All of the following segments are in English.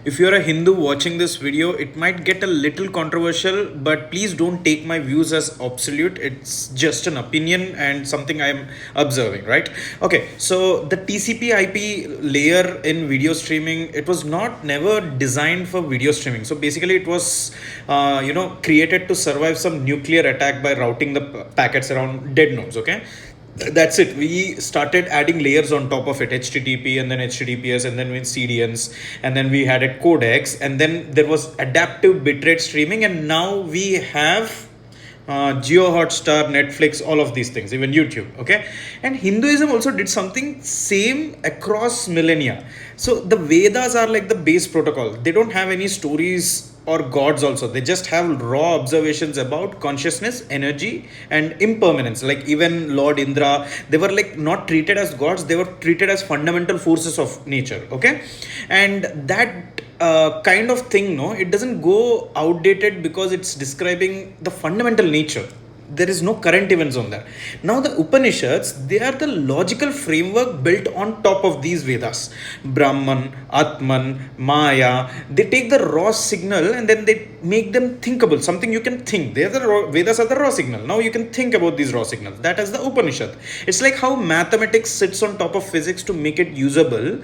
If you're a Hindu watching this video, it might get a little controversial, but please don't take my views as absolute. It's just an opinion and something I'm observing, right? Okay, so the TCP/IP layer in video streaming, it was not never designed for video streaming. So basically, it was, created to survive some nuclear attack by routing the packets around dead nodes. Okay, that's it. We started adding layers on top of it, http and then https and then with cdns, and then we had a codecs, and then there was adaptive bitrate streaming, and now we have Geo Hotstar, Netflix, all of these things, even YouTube. Okay, and Hinduism also did something same across millennia. So the Vedas are like the base protocol. They don't have any stories or gods also. They just have raw observations about consciousness, energy, and impermanence. Like even Lord Indra, they were like not treated as gods. They were treated as fundamental forces of nature. Okay, and that kind of thing, no, it doesn't go outdated because it's describing the fundamental nature. There is no current events on that. Now the Upanishads, they are the logical framework built on top of these Vedas. Brahman, Atman, Maya, they take the raw signal and then they make them thinkable, something you can think. They are the Vedas are the raw signal. Now you can think about these raw signals. That is the Upanishad. It's like how mathematics sits on top of physics to make it usable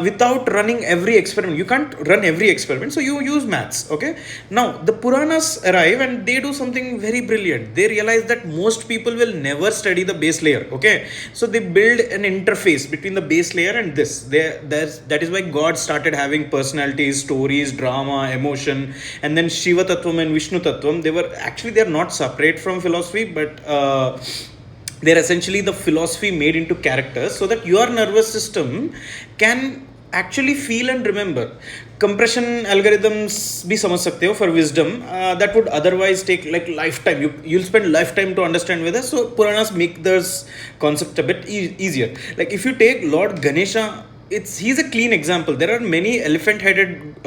without running every experiment. You can't run every experiment, so you use maths. Okay. Now the Puranas arrive and they do something very brilliant. They realize that most people will never study the base layer. Okay, so they build an interface between the base layer and this. That is why God started having personalities, stories, drama, emotion, and then Shiva Tattvam and Vishnu Tattvam. They're not separate from philosophy, but they're essentially the philosophy made into characters so that your nervous system can actually feel and remember. Compression algorithms भी समझ सकते हो for wisdom that would otherwise take like lifetime. You'll spend lifetime to understand Vedas. So Puranas make this concept a bit easier. Like if you take Lord Ganesha, he's a clean example. There are many elephant-headed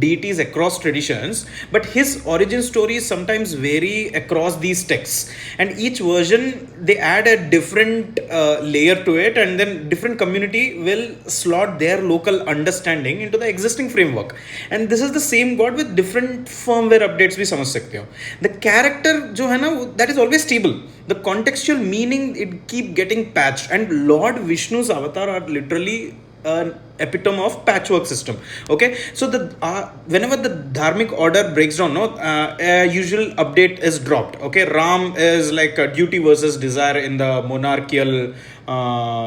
deities across traditions, but his origin stories sometimes vary across these texts, and each version they add a different layer to it, and then different community will slot their local understanding into the existing framework. And this is the same god with different firmware updates. भी समझ सकते हो. The character जो है ना, that is always stable. The contextual meaning, it keep getting patched, and Lord Vishnu's avatar are literally an epitome of patchwork system. Okay, so the whenever the dharmic order breaks down, no, a usual update is dropped. Okay, Ram is like a duty versus desire in the monarchical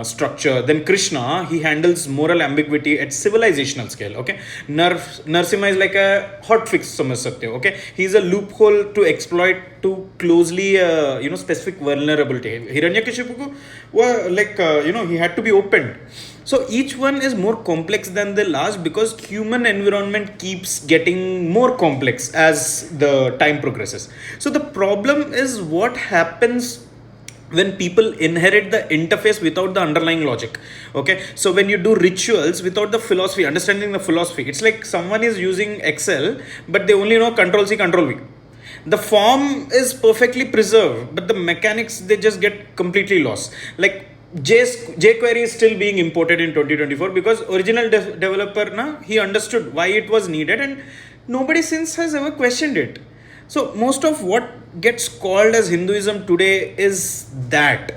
structure. Then Krishna, he handles moral ambiguity at civilizational scale. Okay, Narsimha is like a hot fix, समझ सकते हो. Okay, he's a loophole to exploit to closely specific vulnerability. Hiranyakashipu he had to be opened. So each one is more complex than the last because human environment keeps getting more complex as the time progresses. So the problem is what happens when people inherit the interface without the underlying logic. Okay, so when you do rituals without the philosophy, understanding the philosophy, it's like someone is using Excel but they only know control C control V. The form is perfectly preserved but the mechanics, they just get completely lost. Like jQuery is still being imported in 2024 because original developer he understood why it was needed, and nobody since has ever questioned it. So most of what gets called as Hinduism today is that.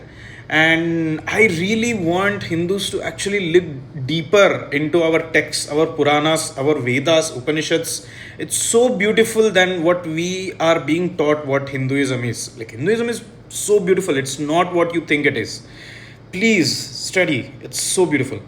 And I really want Hindus to actually look deeper into our texts, our Puranas, our Vedas, Upanishads. It's so beautiful than what we are being taught what Hinduism is. Like Hinduism is so beautiful. It's not what you think it is. Please study. It's so beautiful.